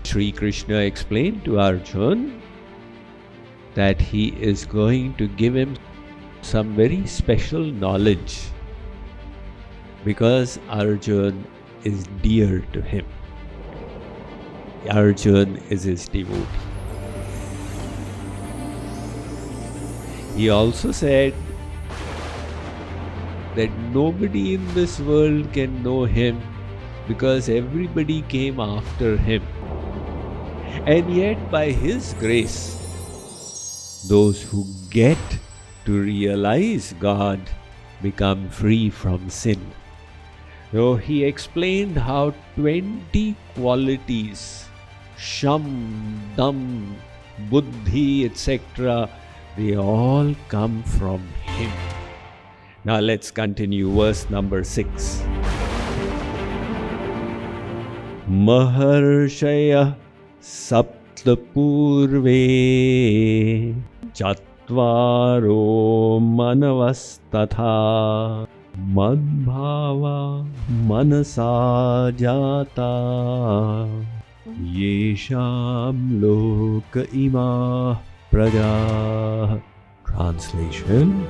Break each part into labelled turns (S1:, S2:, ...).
S1: Sri Krishna explained to Arjuna that he is going to give him some very special knowledge because Arjuna is dear to him. Arjuna is his devotee. He also said that nobody in this world can know him because everybody came after him. And yet by his grace, those who get to realize God become free from sin. So he explained how 20 qualities, sham, dam, buddhi, etc., they all come from him. Now let's continue verse number 6. Maharshaya saptapurve chatvaro manavastatha madbhava manasa jata yesham loka ima praja. Translation: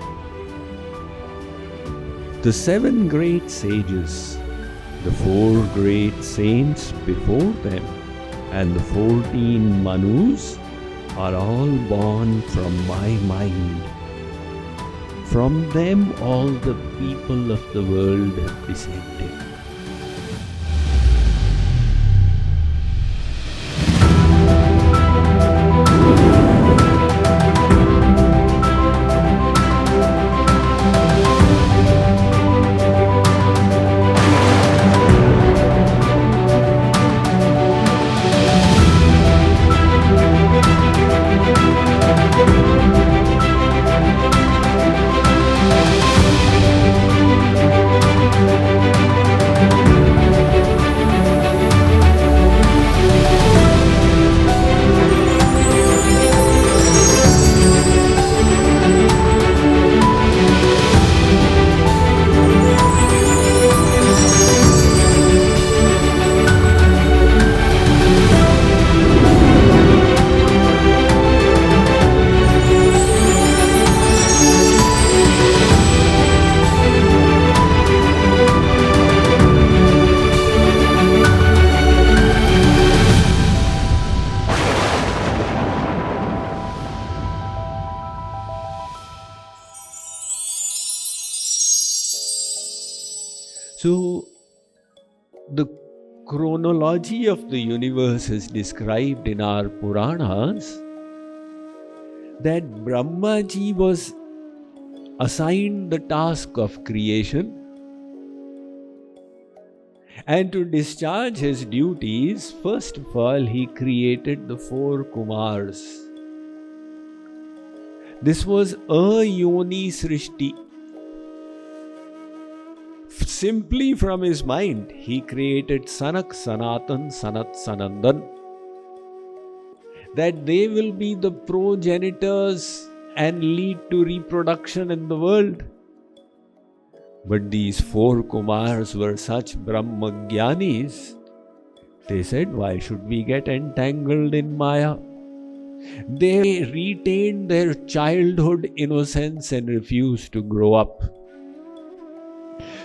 S1: the 7 great sages, the 4 great saints before them, and the 14 Manus are all born from my mind. From them all the people of the world have descended. So, the chronology of the universe is described in our Puranas that Brahmaji was assigned the task of creation, and to discharge his duties, first of all, he created the 4 Kumars. This was a Yoni Srishti. Simply from his mind, he created Sanak, Sanatan, Sanat, Sanandan, that they will be the progenitors and lead to reproduction in the world. But these 4 Kumars were such Brahmagyanis, they said, why should we get entangled in Maya? They retained their childhood innocence and refused to grow up.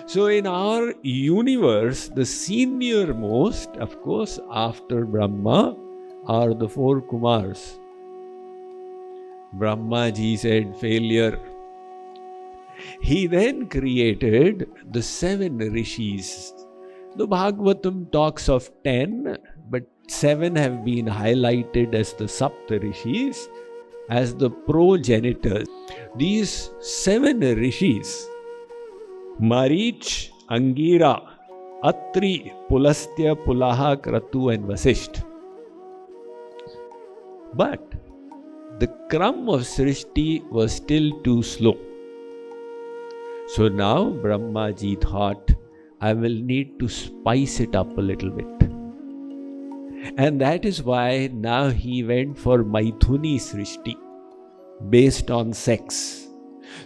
S1: So in our universe, the senior most, of course, after Brahma, are the 4 Kumars. Brahmaji said, failure. He then created the 7 rishis. The Bhagavatam talks of 10, but 7 have been highlighted as the Sapta rishis, as the progenitors. These 7 rishis, Marich, Angira, Atri, Pulastya, Pulaha, Kratu and Vasisht. But the crumb of Srishti was still too slow. So now Brahmaji thought, I will need to spice it up a little bit. And that is why now he went for Maithuni Srishti, based on sex.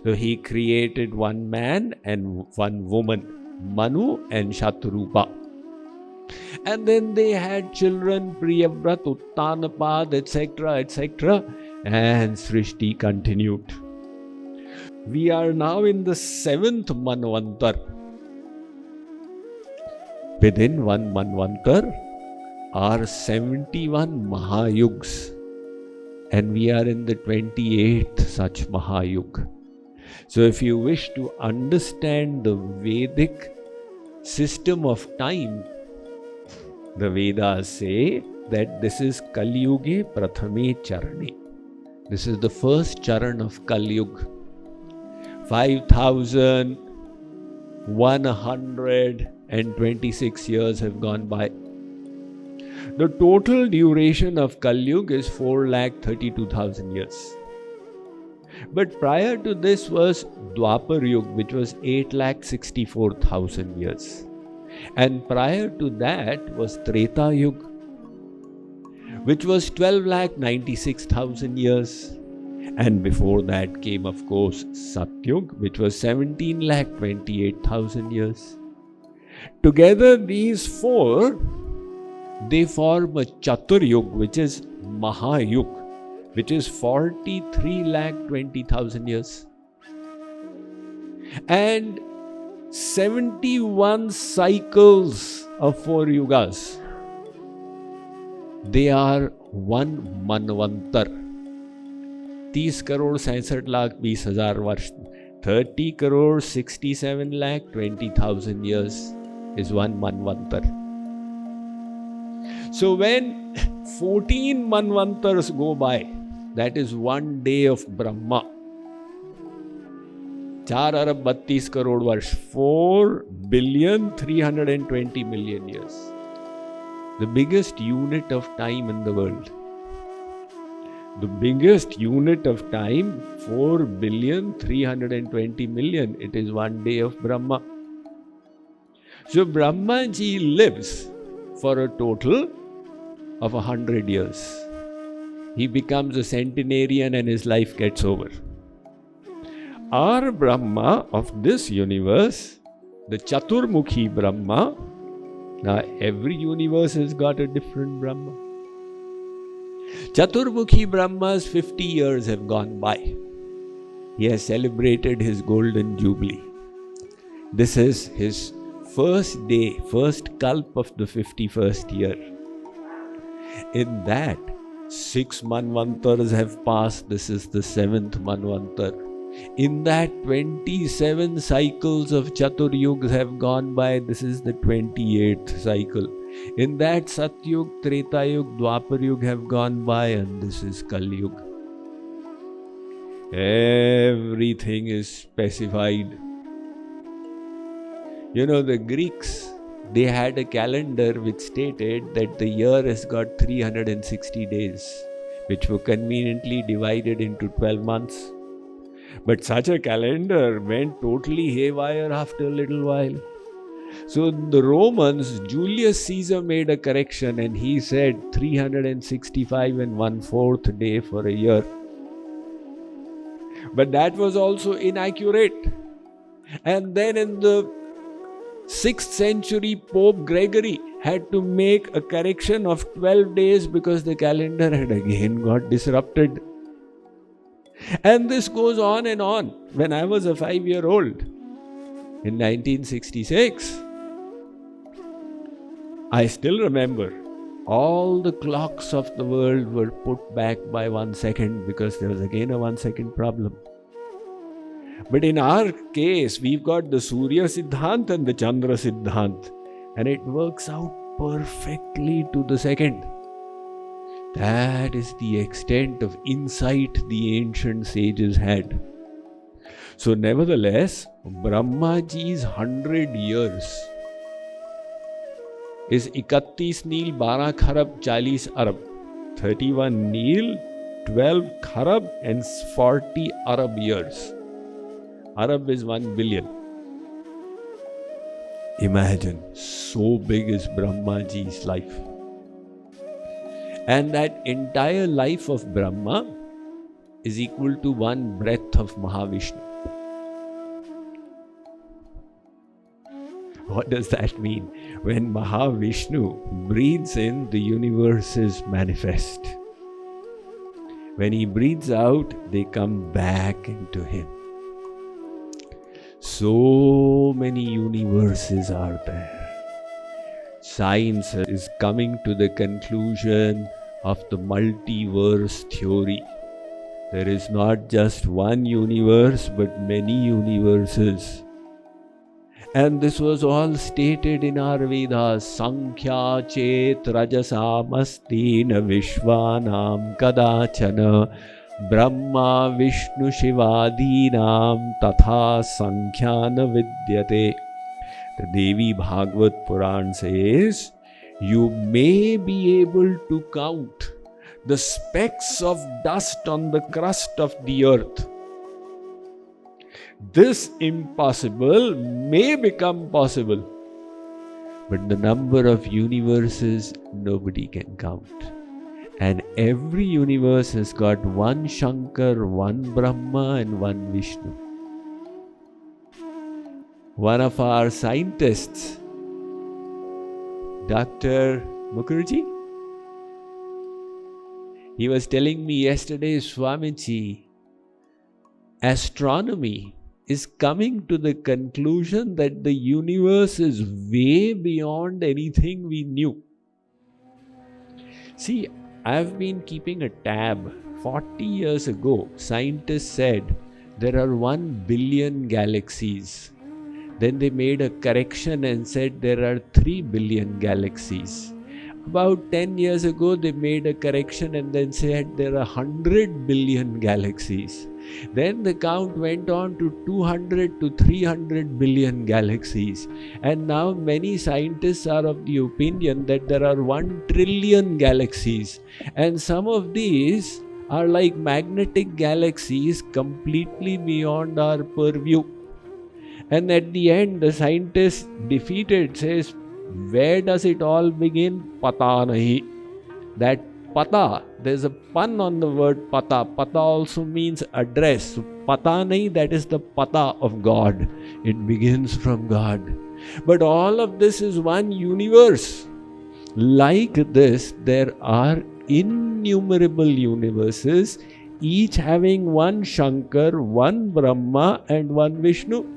S1: So he created 1 man and 1 woman, Manu and Shatrupa. And then they had children, Priyavrat, Uttanapad, etc., etc. And Srishti continued. We are now in the 7th Manvantar. Within one Manvantar are 71 Mahayugs. And we are in the 28th such Mahayug. So if you wish to understand the Vedic system of time, the Vedas say that this is Kali Yuge Prathame Charane. This is the first charan of Kali Yuga. 5,126 years have gone by. The total duration of Kali Yuga is 4,32,000 years. But prior to this was Dwapar Yuga, which was 8,64,000 years. And prior to that was Treta Yuga, which was 12,96,000 years. And before that came, of course, Satyug, which was 17,28,000 years. Together, these four, they form a Chatur Yuga, which is Mahayug, which is 43,20,000 years. And 71 cycles of 4 yugas. They are one Manvantar. 30 crore 67 lakh 20,000 वर्ष. 30 crore 67 lakh 20,000 years is one Manvantar. So when 14 Manvantars go by, that is one day of Brahma. 4 arab 32 crore वर्ष, 4,320,000,000 years. The biggest unit of time in the world. The biggest unit of time, 4,320,000,000. It is one day of Brahma. So Brahma ji lives for a total of 100 years. He becomes a centenarian and his life gets over. Our Brahma of this universe, the Chaturmukhi Brahma, now every universe has got a different Brahma. Chaturmukhi Brahma's 50 years have gone by. He has celebrated his golden jubilee. This is his first day, first kalp of the 51st year. In that, 6 Manvantars have passed. This is the 7th Manvantar. In that, 27 cycles of Chatur Yugas have gone by. This is the 28th cycle. In that, Satyug, Treta Yuga, Dwapar Yuga have gone by, and this is Kali Yuga. Everything is specified. You know, the Greeks, they had a calendar which stated that the year has got 360 days, which were conveniently divided into 12 months. But such a calendar went totally haywire after a little while. So the Romans, Julius Caesar made a correction and he said 365 and 1/4 day for a year. But that was also inaccurate. And then in the 6th century, Pope Gregory had to make a correction of 12 days because the calendar had again got disrupted. And this goes on and on. When I was a 5-year-old in 1966, I still remember all the clocks of the world were put back by 1 second because there was again a 1 second problem. But in our case, we've got the Surya Siddhant and the Chandra Siddhant, and it works out perfectly to the second. That is the extent of insight the ancient sages had. So nevertheless, Brahmaji's 100 years is 31 Nil, 12 Kharab, 40 Arab. 31 Nil, 12 Kharab and 40 Arab years. Arab is 1 billion. Imagine, so big is Brahmaji's life. And that entire life of Brahma is equal to 1 breath of Mahavishnu. What does that mean? When Mahavishnu breathes in, the universes manifest. When he breathes out, they come back into him. So many universes are there. Science is coming to the conclusion of the multiverse theory. There is not just one universe, but many universes. And this was all stated in our Vedas. Sankhya chet rajasam asti na vishvanam kadachana Brahma Vishnu Shivadinam tatha Sankhyana Vidyate. The Devi Bhagavad Puran says, you may be able to count the specks of dust on the crust of the earth. This impossible may become possible, but the number of universes nobody can count. And every universe has got one Shankar, one Brahma and one Vishnu. One of our scientists, Dr. Mukherjee, he was telling me yesterday, Swamiji, astronomy is coming to the conclusion that the universe is way beyond anything we knew. See, I've been keeping a tab. 40 years ago, scientists said there are 1 billion galaxies. Then they made a correction and said there are 3 billion galaxies. About 10 years ago, they made a correction and then said there are 100 billion galaxies. Then the count went on to 200 to 300 billion galaxies. And now many scientists are of the opinion that there are 1 trillion galaxies. And some of these are like magnetic galaxies completely beyond our purview. And at the end, the scientist defeated says, where does it all begin? Pata nahi. That pata, there's a pun on the word pata. Pata also means address. So pata nahi, that is the pata of God. It begins from God. But all of this is one universe. Like this, there are innumerable universes, each having one Shankar, one Brahma and one Vishnu.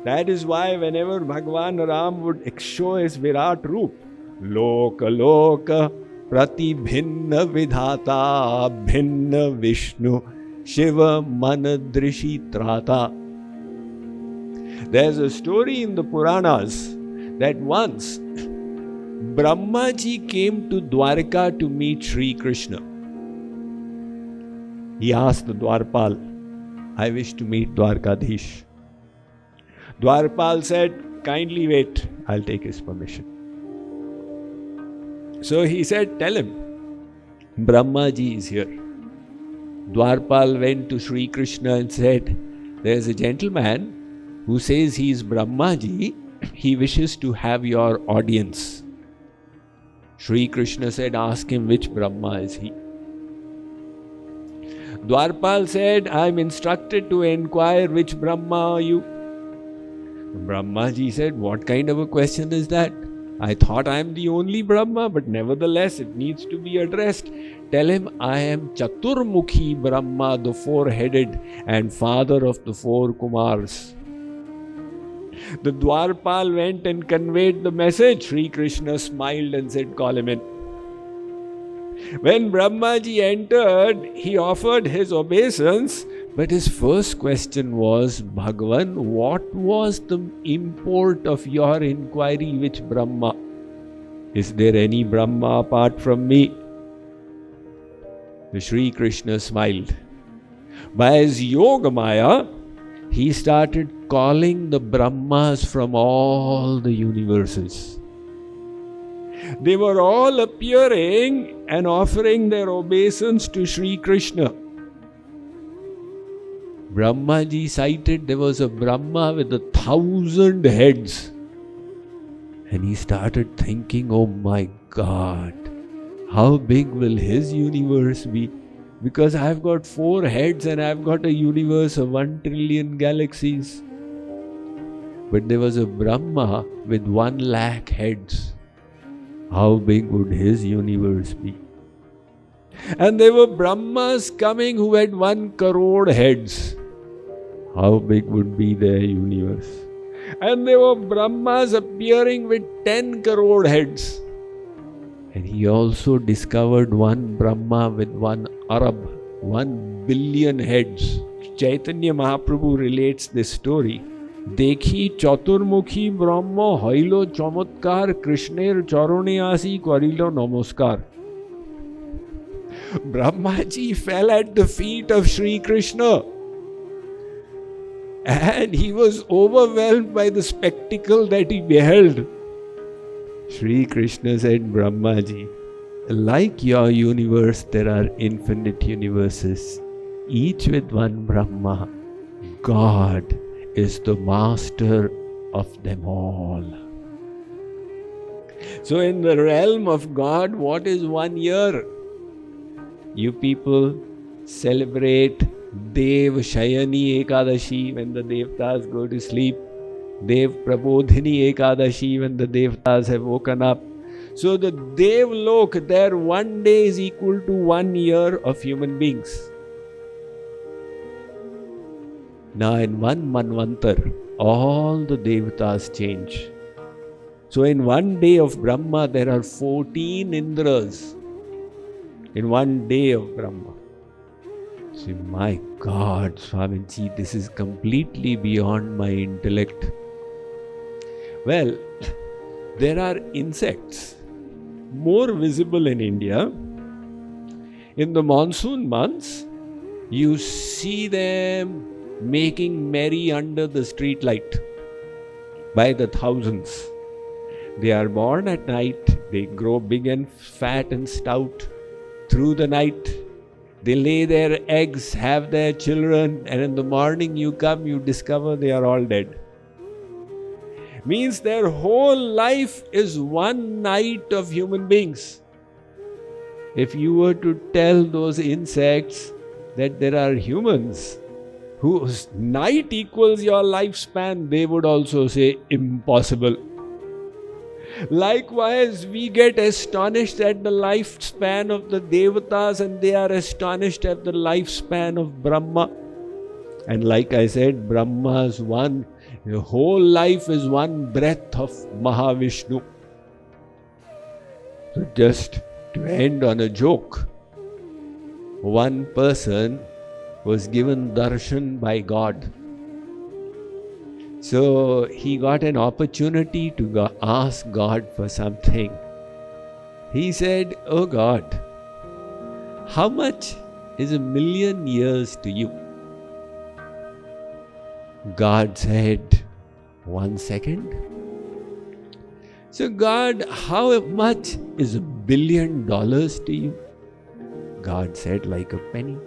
S1: That is why whenever Bhagwan Ram would show his Virat Roop, Loka Loka Prati Bhinna Vidhata Bhinna Vishnu Shiva Manadrishi Trata. There's a story in the Puranas that once Brahmaji came to Dwarka to meet Sri Krishna. He asked the Dwarpal, I wish to meet Dwarkadhish. Dwarpal said, kindly wait, I'll take his permission. So he said, tell him, Brahmaji is here. Dwarpal went to Sri Krishna and said, there's a gentleman who says he is Brahmaji, he wishes to have your audience. Sri Krishna said, ask him which Brahma is he. Dwarpal said, I am instructed to inquire which Brahma are you. Brahmaji said, what kind of a question is that? I thought I am the only Brahma, but nevertheless it needs to be addressed. Tell him I am Chaturmukhi Brahma, the four-headed and father of the 4 Kumars. The Dwarpal went and conveyed the message. Sri Krishna smiled and said, call him in. When Brahmaji entered, he offered his obeisance, but his first question was, Bhagavan, what was the import of your inquiry, which Brahma? Is there any Brahma apart from me? The Sri Krishna smiled. By his Yogamaya, he started calling the Brahmas from all the universes. They were all appearing and offering their obeisance to Sri Krishna. Brahmaji cited there was a Brahma with 1,000 heads. And he started thinking, oh my God, how big will his universe be? Because I've got 4 heads and I've got a universe of 1 trillion galaxies. but there was a Brahma with 1,00,000 heads. How big would his universe be? And there were Brahmas coming who had 1 crore heads. How big would be their universe? And there were Brahmas appearing with 10 crore heads. And he also discovered one Brahma with 1 arab, 1 billion heads. Chaitanya Mahaprabhu relates this story. देखी चतुर्मुखी ब्रह्म हইল चमत्कार कृष्णेर चरणे आसी करिल नमस्कार. Brahmaji fell at the feet of Sri Krishna and he was overwhelmed by the spectacle that he beheld. Sri Krishna said, Brahmaji, like your universe, there are infinite universes, each with one Brahma. God is the master of them all. So in the realm of God, what is 1 year? You people celebrate Dev Shayani Ekadashi when the Devtas go to sleep. Dev Prabodhini Ekadashi when the Devtas have woken up. So the Devlok, their 1 day is equal to 1 year of human beings. Now in one Manvantar, all the Devtas change. So in 1 day of Brahma, there are 14 Indras. In 1 day of Brahma. See, my God, Swamiji, this is completely beyond my intellect. Well, there are insects more visible in India. In the monsoon months, you see them making merry under the street light by the thousands. They are born at night, they grow big and fat and stout through the night. They lay their eggs, have their children, and in the morning you come, you discover they are all dead. Means their whole life is 1 night of human beings. If you were to tell those insects that there are humans whose night equals your lifespan, they would also say impossible. Likewise, we get astonished at the lifespan of the Devatas and they are astonished at the lifespan of Brahma. And like I said, Brahma's the whole life is 1 breath of Mahavishnu. So just to end on a joke, one person was given darshan by God. So he got an opportunity to ask God for something. He said, Oh God, how much is 1,000,000 years to you? God said, 1 second. So God, how much is $1 billion to you? God said, like a penny.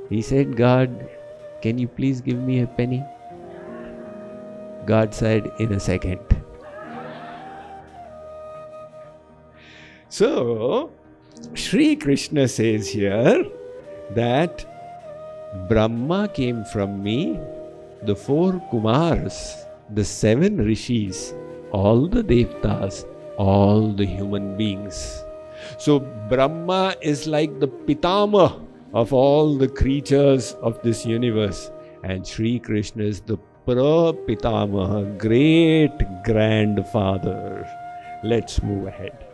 S1: He said, God, can you please give me a penny? God said, in a second. So, Sri Krishna says here that Brahma came from me, the 4 Kumars, the 7 Rishis, all the Devtas, all the human beings. So, Brahma is like the Pitama of all the creatures of this universe. And Sri Krishna is the Prapitamaha, great grandfather. Let's move ahead.